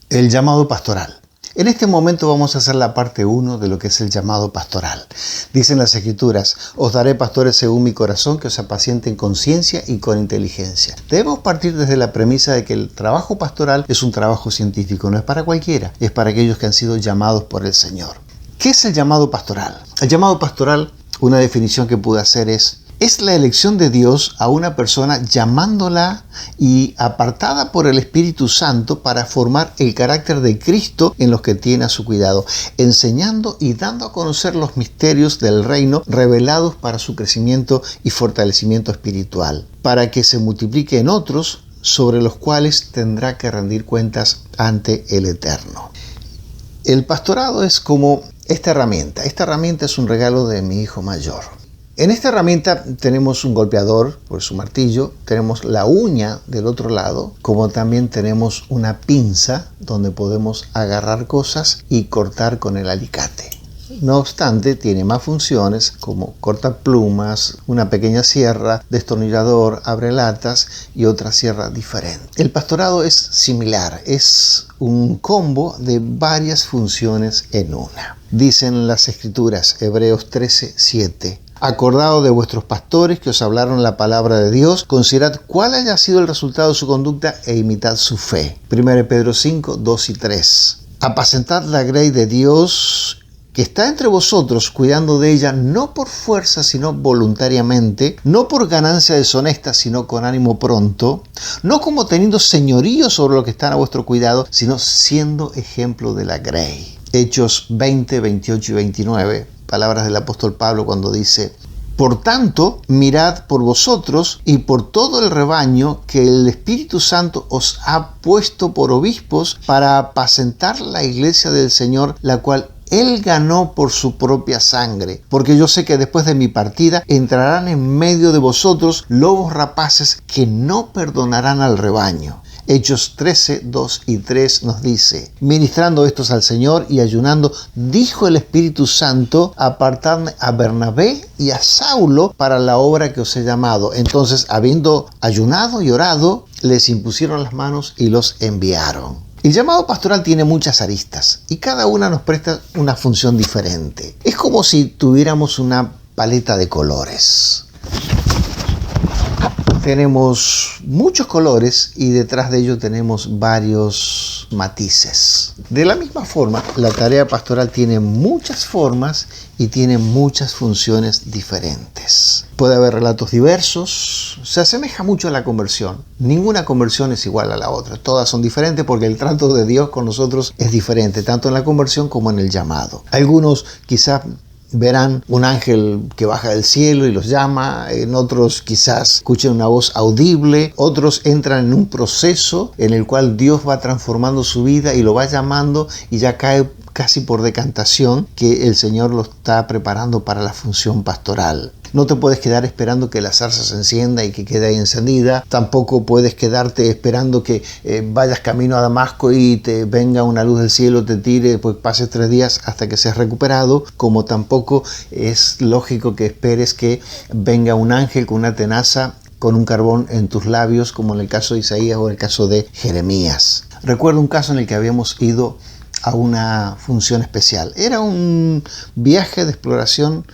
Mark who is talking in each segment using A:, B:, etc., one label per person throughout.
A: El llamado pastoral. En este momento vamos a hacer la parte 1 de lo que es el llamado pastoral. Dicen las Escrituras: os daré pastores según mi corazón, que os apacienten con ciencia y con inteligencia. Debemos partir desde la premisa de que el trabajo pastoral es un trabajo científico, no es para cualquiera, es para aquellos que han sido llamados por el Señor. ¿Qué es el llamado pastoral? El llamado pastoral, una definición que pude hacer es la elección de Dios a una persona, llamándola y apartada por el Espíritu Santo para formar el carácter de Cristo en los que tiene a su cuidado, enseñando y dando a conocer los misterios del reino revelados para su crecimiento y fortalecimiento espiritual, para que se multiplique en otros, sobre los cuales tendrá que rendir cuentas ante el Eterno. El pastorado es como esta herramienta. Esta herramienta es un regalo de mi hijo mayor. En esta herramienta tenemos un golpeador por su martillo, tenemos la uña del otro lado, como también tenemos una pinza donde podemos agarrar cosas y cortar con el alicate. No obstante, tiene más funciones como cortaplumas, una pequeña sierra, destornillador, abrelatas y otra sierra diferente. El pastorado es similar, es un combo de varias funciones en una. Dicen las Escrituras, Hebreos 13:7. Acordaos de vuestros pastores que os hablaron la palabra de Dios, considerad cuál haya sido el resultado de su conducta e imitad su fe. 1 Pedro 5:2 y 3. Apacentad la grey de Dios que está entre vosotros, cuidando de ella no por fuerza sino voluntariamente, no por ganancia deshonesta sino con ánimo pronto, no como teniendo señorío sobre lo que están a vuestro cuidado, sino siendo ejemplo de la grey. Hechos 20, 28 y 29. Palabras del apóstol Pablo cuando dice: por tanto, mirad por vosotros y por todo el rebaño que el Espíritu Santo os ha puesto por obispos para apacentar la iglesia del Señor, la cual Él ganó por su propia sangre. Porque yo sé que después de mi partida entrarán en medio de vosotros lobos rapaces que no perdonarán al rebaño. Hechos 13, 2 y 3 nos dice: ministrando estos al Señor y ayunando, dijo el Espíritu Santo: apartadme a Bernabé y a Saulo para la obra que os he llamado. Entonces, habiendo ayunado y orado, les impusieron las manos y los enviaron. El llamado pastoral tiene muchas aristas y cada una nos presta una función diferente. Es como si tuviéramos una paleta de colores. Tenemos muchos colores y detrás de ellos tenemos varios matices. De la misma forma, la tarea pastoral tiene muchas formas y tiene muchas funciones diferentes. Puede haber relatos diversos, se asemeja mucho a la conversión. Ninguna conversión es igual a la otra, todas son diferentes porque el trato de Dios con nosotros es diferente, tanto en la conversión como en el llamado. Algunos quizás verán un ángel que baja del cielo y los llama, en otros quizás escuchen una voz audible, otros entran en un proceso en el cual Dios va transformando su vida y lo va llamando y ya cae casi por decantación que el Señor lo está preparando para la función pastoral. No te puedes quedar esperando que la zarza se encienda y que quede ahí encendida. Tampoco puedes quedarte esperando que vayas camino a Damasco y te venga una luz del cielo, te tire, pues pases 3 días hasta que seas recuperado. Como tampoco es lógico que esperes que venga un ángel con una tenaza, con un carbón en tus labios, como en el caso de Isaías o en el caso de Jeremías. Recuerdo un caso en el que habíamos ido a una función especial. Era un viaje de exploración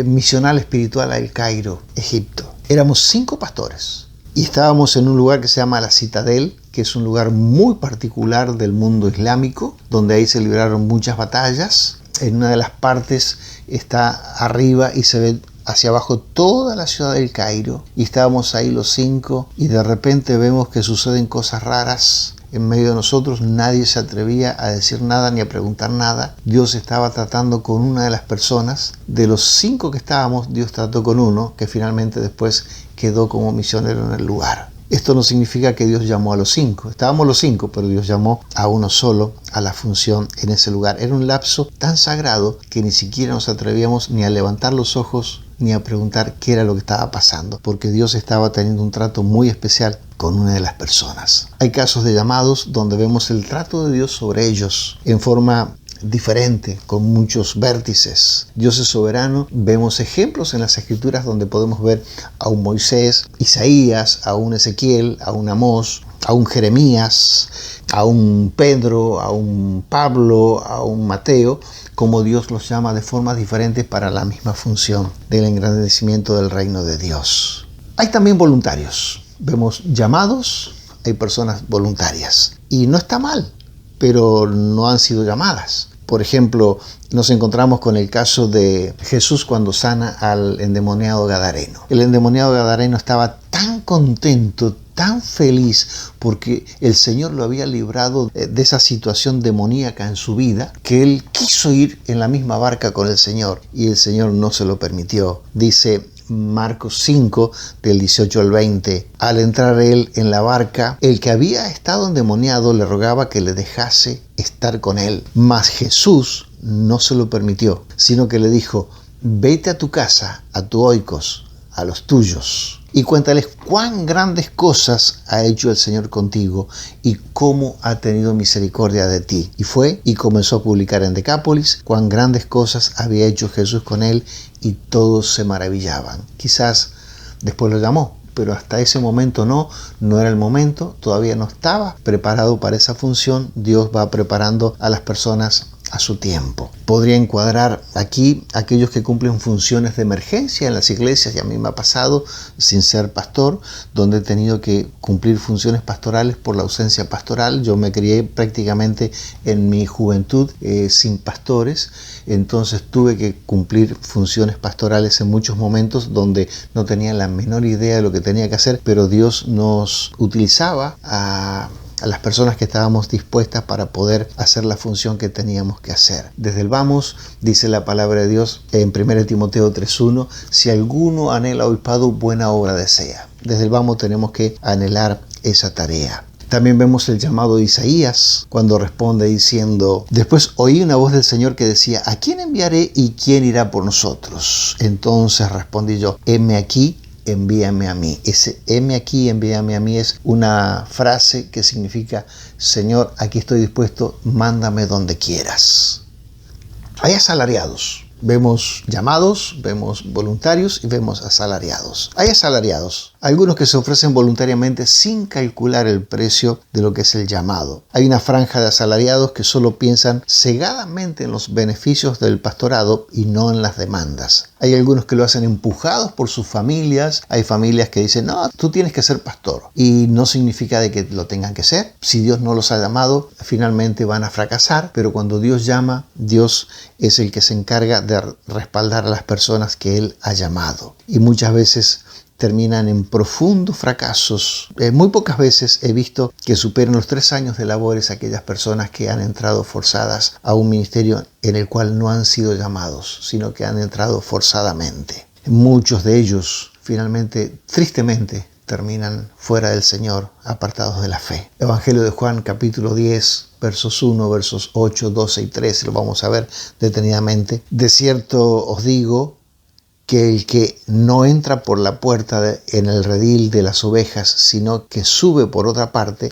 A: misional espiritual a El Cairo, Egipto. Éramos 5 pastores y estábamos en un lugar que se llama La Citadel, que es un lugar muy particular del mundo islámico, donde ahí se libraron muchas batallas. En una de las partes está arriba y se ve hacia abajo toda la ciudad del Cairo, y estábamos ahí los 5 y de repente vemos que suceden cosas raras. En medio de nosotros nadie se atrevía a decir nada ni a preguntar nada. Dios estaba tratando con una de las personas. De los 5 que estábamos, Dios trató con uno, que finalmente después quedó como misionero en el lugar. Esto no significa que Dios llamó a los 5. Estábamos los 5, pero Dios llamó a uno solo a la función en ese lugar. Era un lapso tan sagrado que ni siquiera nos atrevíamos ni a levantar los ojos ni a preguntar qué era lo que estaba pasando, porque Dios estaba teniendo un trato muy especial con una de las personas. Hay casos de llamados donde vemos el trato de Dios sobre ellos en forma diferente, con muchos vértices. Dios es soberano. Vemos ejemplos en las Escrituras donde podemos ver a un Moisés, Isaías, a un Ezequiel, a un Amós, a un Jeremías, a un Pedro, a un Pablo, a un Mateo, como Dios los llama de formas diferentes para la misma función del engrandecimiento del reino de Dios. Hay también voluntarios. Vemos llamados, hay personas voluntarias. Y no está mal, pero no han sido llamadas. Por ejemplo, nos encontramos con el caso de Jesús cuando sana al endemoniado gadareno. El endemoniado gadareno estaba tan contento, tan feliz, porque el Señor lo había librado de esa situación demoníaca en su vida, que él quiso ir en la misma barca con el Señor, y el Señor no se lo permitió. Dice Marcos 5, del 18 al 20. Al entrar él en la barca, el que había estado endemoniado le rogaba que le dejase estar con él. Mas Jesús no se lo permitió, sino que le dijo: vete a tu casa, a tu oikos, a los tuyos, y cuéntales cuán grandes cosas ha hecho el Señor contigo y cómo ha tenido misericordia de ti. Y fue y comenzó a publicar en Decápolis cuán grandes cosas había hecho Jesús con él, y todos se maravillaban. Quizás después lo llamó, pero hasta ese momento no era el momento, todavía no estaba preparado para esa función. Dios va preparando a las personas a su tiempo. Podría encuadrar aquí aquellos que cumplen funciones de emergencia en las iglesias, y a mí me ha pasado sin ser pastor, donde he tenido que cumplir funciones pastorales por la ausencia pastoral. Yo me crié prácticamente en mi juventud sin pastores, entonces tuve que cumplir funciones pastorales en muchos momentos donde no tenía la menor idea de lo que tenía que hacer, pero Dios nos utilizaba a las personas que estábamos dispuestas para poder hacer la función que teníamos que hacer. Desde el vamos, dice la palabra de Dios en 1 Timoteo 3:1, si alguno anhela obispado, buena obra desea. Desde el vamos tenemos que anhelar esa tarea. También vemos el llamado de Isaías, cuando responde diciendo: después oí una voz del Señor que decía: ¿a quién enviaré y quién irá por nosotros? Entonces respondí yo: heme aquí, envíame a mí. Ese heme aquí, envíame a mí es una frase que significa: Señor, aquí estoy dispuesto, mándame donde quieras. Hay asalariados. Vemos llamados, vemos voluntarios y vemos asalariados. Hay asalariados, algunos que se ofrecen voluntariamente sin calcular el precio de lo que es el llamado. Hay una franja de asalariados que solo piensan cegadamente en los beneficios del pastorado y no en las demandas. Hay algunos que lo hacen empujados por sus familias. Hay familias que dicen: no, tú tienes que ser pastor. Y no significa de que lo tengan que ser. Si Dios no los ha llamado, finalmente van a fracasar. Pero cuando Dios llama, Dios es el que se encarga de respaldar a las personas que Él ha llamado. Y muchas veces terminan en profundos fracasos. Muy pocas veces he visto que superen los 3 años de labores aquellas personas que han entrado forzadas a un ministerio en el cual no han sido llamados, sino que han entrado forzadamente. Muchos de ellos finalmente, tristemente, terminan fuera del Señor, apartados de la fe. Evangelio de Juan, capítulo 10, versos 1, versos 8, 12 y 13, lo vamos a ver detenidamente. De cierto os digo que el que no entra por la puerta en el redil de las ovejas, sino que sube por otra parte,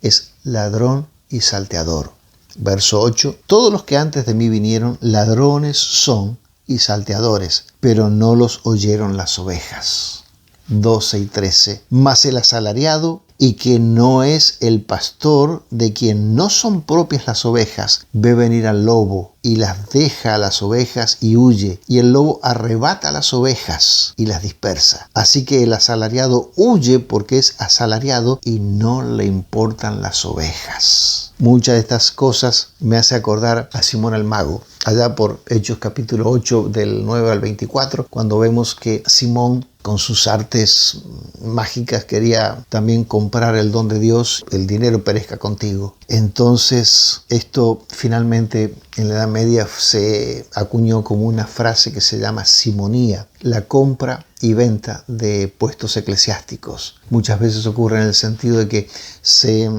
A: es ladrón y salteador. Verso 8, todos los que antes de mí vinieron, ladrones son y salteadores, pero no los oyeron las ovejas. 12 y 13, mas el asalariado y que no es el pastor, de quien no son propias las ovejas, ve venir al lobo y las deja a las ovejas y huye, y el lobo arrebata a las ovejas y las dispersa. Así que el asalariado huye porque es asalariado y no le importan las ovejas. Muchas de estas cosas me hace acordar a Simón el Mago, allá por Hechos capítulo 8 del 9 al 24, cuando vemos que Simón, con sus artes mágicas, quería también comprar el don de Dios: el dinero perezca contigo. Entonces esto finalmente en la Edad Media se acuñó como una frase que se llama simonía, la compra y venta de puestos eclesiásticos. Muchas veces ocurre en el sentido de que se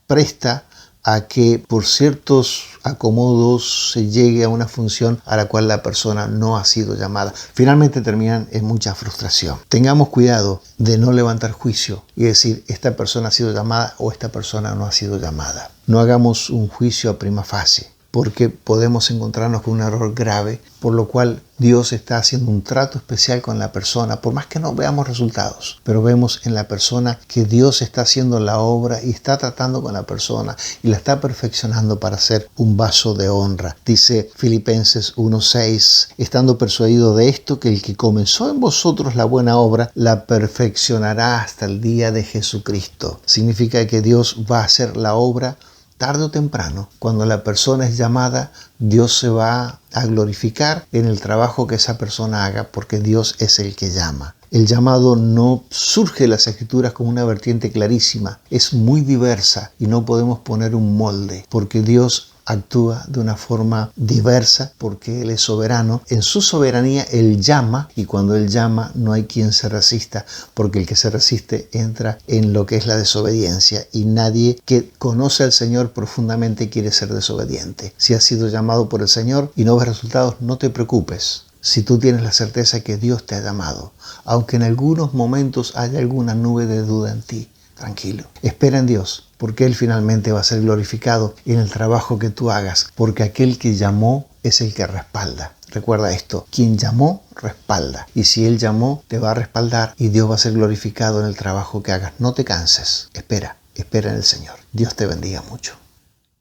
A: presta a que por ciertos acomodos se llegue a una función a la cual la persona no ha sido llamada. Finalmente terminan en mucha frustración. Tengamos cuidado de no levantar juicio y decir: esta persona ha sido llamada o esta persona no ha sido llamada. No hagamos un juicio a prima facie. porque podemos encontrarnos con un error grave, por lo cual Dios está haciendo un trato especial con la persona, por más que no veamos resultados, pero vemos en la persona que Dios está haciendo la obra y está tratando con la persona y la está perfeccionando para ser un vaso de honra. Dice Filipenses 1:6, estando persuadido de esto, que el que comenzó en vosotros la buena obra, la perfeccionará hasta el día de Jesucristo. Significa que Dios va a hacer la obra tarde o temprano. Cuando la persona es llamada, Dios se va a glorificar en el trabajo que esa persona haga, porque Dios es el que llama. El llamado no surge en las Escrituras como una vertiente clarísima, es muy diversa y no podemos poner un molde, porque Dios actúa de una forma diversa porque Él es soberano. En su soberanía Él llama, y cuando Él llama no hay quien se resista, porque el que se resiste entra en lo que es la desobediencia, y nadie que conoce al Señor profundamente quiere ser desobediente. Si has sido llamado por el Señor y no ves resultados, no te preocupes. Si tú tienes la certeza que Dios te ha llamado, aunque en algunos momentos haya alguna nube de duda en ti, tranquilo. Espera en Dios, porque Él finalmente va a ser glorificado en el trabajo que tú hagas, porque aquel que llamó es el que respalda. Recuerda esto, quien llamó, respalda. Y si Él llamó, te va a respaldar y Dios va a ser glorificado en el trabajo que hagas. No te canses, espera en el Señor. Dios te bendiga mucho.